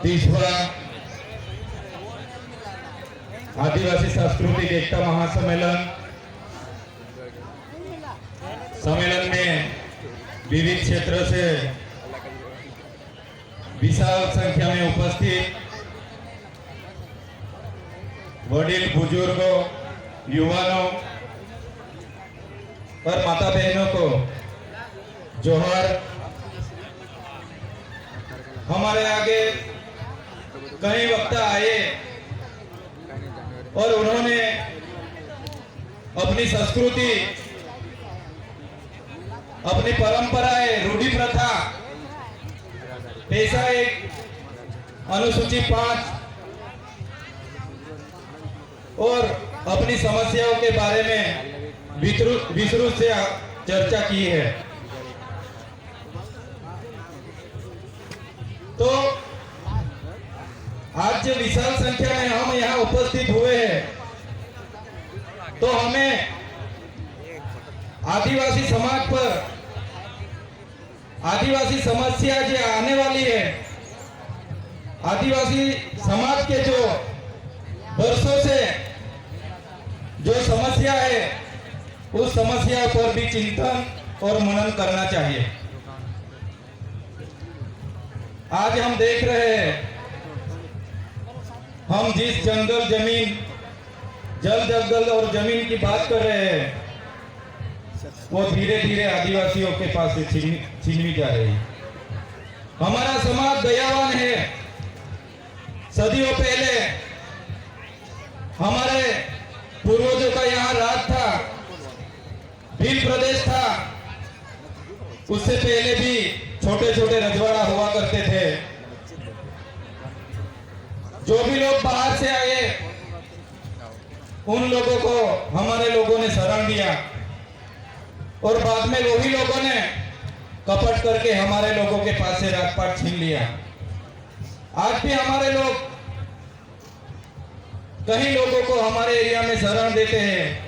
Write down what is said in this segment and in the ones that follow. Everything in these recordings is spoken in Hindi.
30वां आदिवासी सांस्कृतिक एकता महासम्मेलन में विविध क्षेत्र से विशाल संख्या में उपस्थित वडील बुजुर्गों, युवाओं और माता बहनों को जोहर। हमारे आगे कई वक्ता आए और उन्होंने अपनी संस्कृति, अपनी परंपराएं, रूढ़ी प्रथा, पेशा एक, अनुसूची 5 और अपनी समस्याओं के बारे में विस्तृत से चर्चा की है। तो आज जो विशाल संख्या में हम यहाँ उपस्थित हुए हैं, तो हमें आदिवासी समाज पर आदिवासी समस्या जो आने वाली है, आदिवासी समाज के जो वर्षों से जो समस्या है, उस समस्या पर भी चिंतन और मनन करना चाहिए। आज हम देख रहे हैं, हम जिस जंगल, जमीन, जल जंगल और जमीन की बात कर रहे हैं, वो धीरे धीरे आदिवासियों के पास से छीनवी जा रही है। हमारा समाज दयावान है। सदियों पहले हमारे पूर्वजों का यहाँ राज था, भील प्रदेश था। उससे पहले भी छोटे छोटे रजवाड़ा हुआ करते थे। जो भी लोग बाहर से आए, उन लोगों को हमारे लोगों ने शरण दिया और बाद में वही लोगों ने कपट करके हमारे लोगों के पास से राजपाट छीन लिया। आज भी हमारे लोग कई लोगों को हमारे एरिया में शरण देते हैं,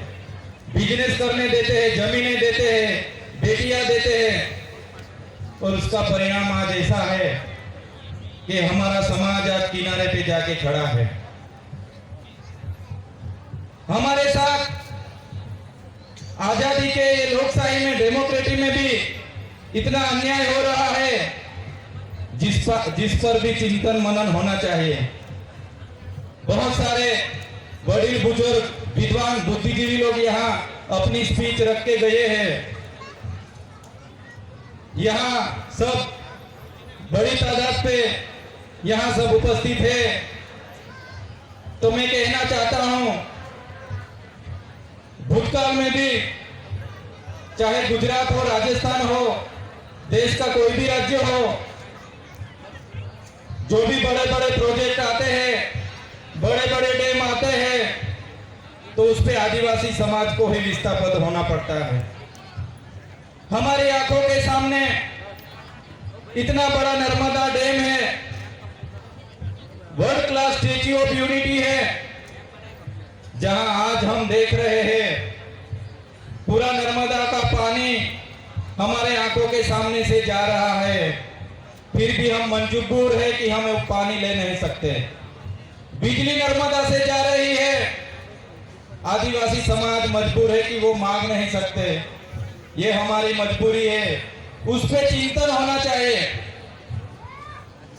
बिजनेस करने देते हैं, जमीनें देते हैं, बेटियां देते हैं, और उसका परिणाम आज ऐसा है कि हमारा समाज आज किनारे पे जाके खड़ा है। हमारे साथ आजादी के लोकशाही में, डेमोक्रेसी में भी इतना अन्याय हो रहा है, जिस पर भी चिंतन मनन होना चाहिए। बहुत सारे बड़े बुजुर्ग, विद्वान, बुद्धिजीवी लोग यहाँ अपनी स्पीच रख के गए हैं। यहाँ सब बड़ी तादाद पे यहाँ सब उपस्थित है। तो मैं कहना चाहता हूँ, भूतकाल में भी चाहे गुजरात हो, राजस्थान हो, देश का कोई भी राज्य हो, जो भी बड़े बड़े प्रोजेक्ट आते हैं, बड़े बड़े डैम आते हैं, तो उस पे आदिवासी समाज को ही विस्थापित होना पड़ता है। हमारी आंखों के सामने इतना बड़ा नर्मदा डैम है, world class statue of unity है, जहां आज हम देख रहे हैं पूरा नर्मदा का पानी हमारे आंखों के सामने से जा रहा है, फिर भी हम मजबूर है कि हम वो पानी ले नहीं सकते। बिजली नर्मदा से जा रही है, आदिवासी समाज मजबूर है कि वो मांग नहीं सकते। ये हमारी मजबूरी है, उस पे चिंतन होना चाहिए,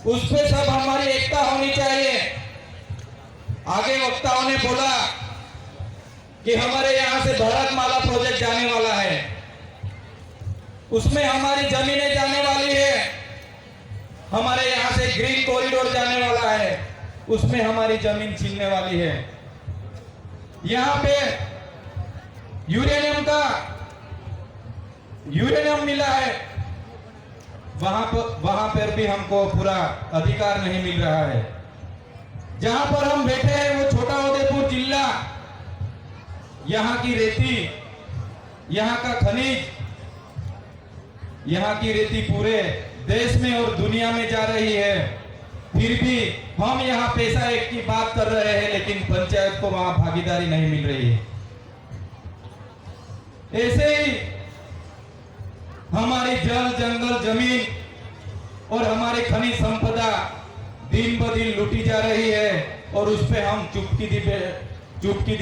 उस पे सब हमारी एकता होनी चाहिए। आगे वक्ताओं ने बोला कि हमारे यहाँ से भारतमाला प्रोजेक्ट जाने वाला है, उसमें हमारी जमीनें जाने वाली है। हमारे यहाँ से ग्रीन कॉरिडोर जाने वाला है, उसमें हमारी जमीन छीनने वाली है। यहाँ पे यूरेनियम मिला है, वहां पर भी हमको पूरा अधिकार नहीं मिल रहा है। जहां पर हम बैठे हैं वो छोटा उदेपुर जिला, यहाँ की रेती, यहाँ का खनिज, यहाँ की रेती पूरे देश में और दुनिया में जा रही है। फिर भी हम यहाँ पेशा एक की बात कर रहे हैं, लेकिन पंचायत को वहां भागीदारी नहीं मिल रही है। ऐसे ही हमारी जल, जंगल, जमीन और हमारे खनिज संपदा दिन ब दिन लूटी जा रही है और उस पे हम चुपकी दी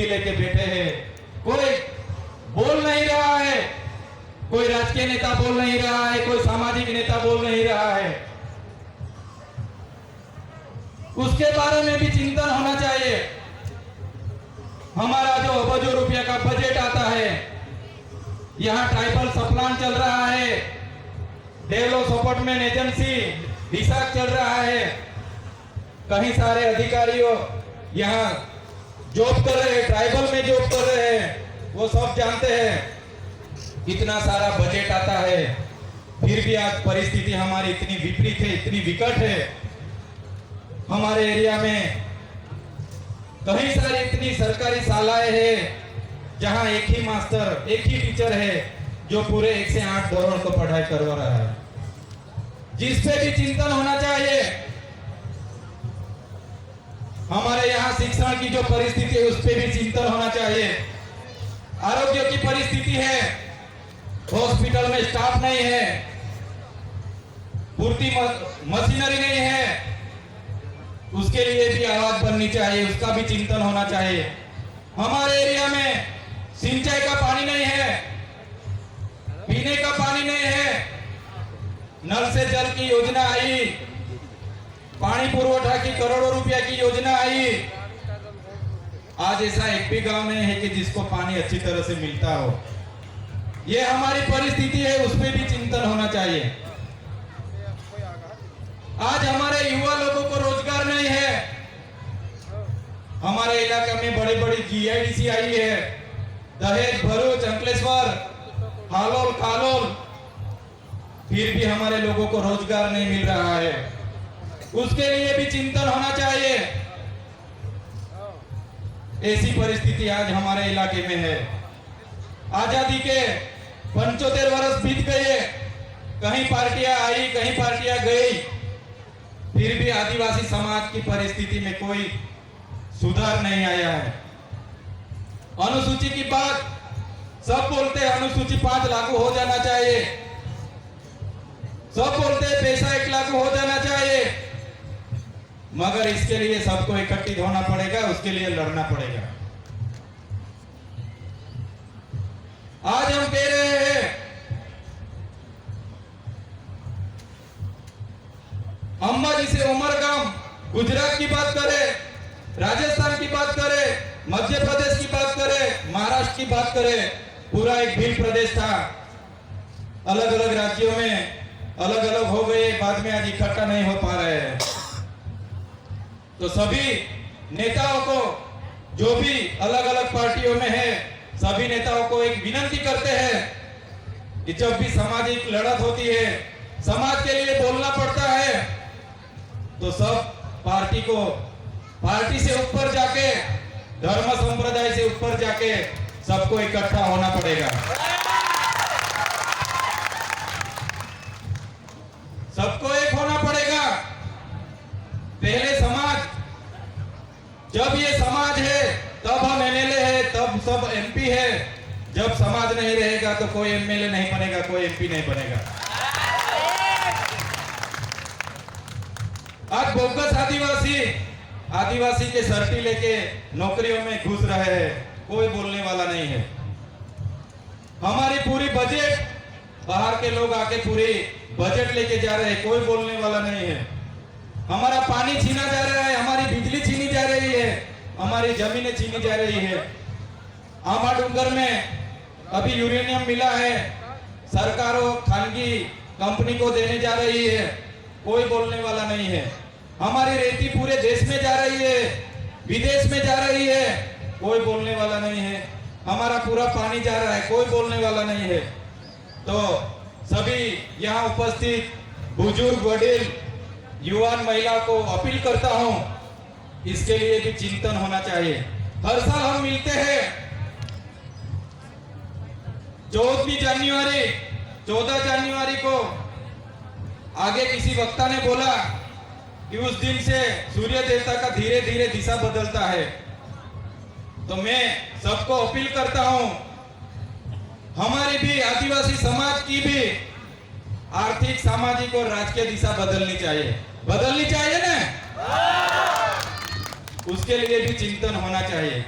लेके बैठे हैं। कोई बोल नहीं रहा है, कोई राजकीय नेता बोल नहीं रहा है, कोई सामाजिक नेता बोल नहीं रहा है। उसके बारे में भी चिंतन होना चाहिए। हमारा जो अरबों रुपया का बजट आता है, यहाँ ट्राइबल सप्लान चल रहा है, डेवलप सपोर्टमेंट एजेंसी डिसाक चल रहा है, कहीं सारे अधिकारियों यहाँ जॉब कर रहे हैं, ट्राइबल में जॉब कर रहे हैं, वो सब जानते हैं इतना सारा बजट आता है, फिर भी आज परिस्थिति हमारी इतनी विपरीत है, इतनी विकट है। हमारे एरिया में कई सारी इतनी सरकारी शालाएं हैं जहां एक ही मास्टर, एक ही टीचर है जो पूरे 1 से 8 दौरान को पढ़ाई करवा रहा है, जिस पे भी चिंतन होना चाहिए। हमारे यहाँ शिक्षण की जो परिस्थिति है उस पे भी चिंतन होना चाहिए। आरोग्य की परिस्थिति है, हॉस्पिटल में स्टाफ नहीं है, पूर्ति मशीनरी नहीं है, उसके लिए भी आवाज बननी चाहिए, उसका भी चिंतन होना चाहिए। हमारे एरिया में सिंचाई का पानी नहीं है, पीने का पानी नहीं है, नल से जल की योजना आई, पानी पुरवठा की करोड़ों रुपया की योजना आई, आज ऐसा एक भी गांव नहीं है कि जिसको पानी अच्छी तरह से मिलता हो। ये हमारी परिस्थिति है, उस पर भी चिंतन होना चाहिए। आज हमारे युवा लोगों को रोजगार नहीं है। हमारे इलाके में बड़ी बड़ी जीआईडीसी आई है, दहेज, भरूच, अंकलेश्वर, हालोल, कालोल, फिर भी हमारे लोगों को रोजगार नहीं मिल रहा है। उसके लिए भी चिंतन होना चाहिए। ऐसी परिस्थिति आज हमारे इलाके में है। आजादी के 75 वर्ष बीत गए, कहीं पार्टियां आई, कहीं पार्टियां गई, फिर भी आदिवासी समाज की परिस्थिति में कोई सुधार नहीं आया है। अनुसूची की बात सब बोलते हैं, अनुसूची 5 लागू हो जाना चाहिए, सब बोलते हैं पैसा 1 लागू हो जाना चाहिए, मगर इसके लिए सबको इकट्ठित होना पड़ेगा, उसके लिए लड़ना पड़ेगा। आज हम कह रहे हैं अंबाजी से उमरगाम, गुजरात की बात करें, राजस्थान की बात करें, मध्य प्रदेश की बात करें, महाराष्ट्र की बात करें, पूरा एक भिन्न प्रदेश था। अलग अलग राज्यों में अलग अलग हो गए, बाद में आज इकट्ठा नहीं हो पा रहे हैं। तो सभी नेताओं को, जो भी अलग अलग पार्टियों में है, सभी नेताओं को एक विनती करते हैं कि जब भी सामाजिक लड़त होती है, समाज के लिए बोलना पड़ता है, तो सब पार्टी से ऊपर जाके, धर्म संप्रदाय से ऊपर जाके सबको इकट्ठा होना पड़ेगा। सबको एक होना पड़ेगा। पहले समाज, जब ये समाज है तब हम एमएलए है, तब सब एमपी है। जब समाज नहीं रहेगा तो कोई एमएलए नहीं बनेगा, कोई एमपी नहीं बनेगा। आज बोगस आदिवासी के सर्टी लेके नौकरियों में घुस रहे हैं, कोई बोलने वाला नहीं है। हमारी पूरी बजट, बाहर के लोग आके पूरी बजट लेके जा रहे हैं, कोई बोलने वाला नहीं है। हमारा पानी छीना जा रहा है, हमारी बिजली छीनी जा रही है, हमारी जमीनें छीनी जा रही है। आमा डूंगर में अभी यूरेनियम मिला है, सरकारों खानगी कंपनी को देने जा रही है, कोई बोलने वाला नहीं है। हमारी रेती पूरे देश में जा रही है, विदेश में जा रही है, कोई बोलने वाला नहीं है। हमारा पूरा पानी जा रहा है, कोई बोलने वाला नहीं है। तो सभी यहाँ उपस्थित बुजुर्ग, वडील, युवान, महिला को अपील करता हूँ, इसके लिए भी चिंतन होना चाहिए। हर साल हम मिलते हैं 14 जनवरी को। आगे किसी वक्ता ने बोला कि उस दिन से सूर्य देवता का धीरे धीरे दिशा बदलता है। तो मैं सबको अपील करता हूं, हमारी भी आदिवासी समाज की भी आर्थिक, सामाजिक और राजकीय दिशा बदलनी चाहिए ना। उसके लिए भी चिंतन होना चाहिए।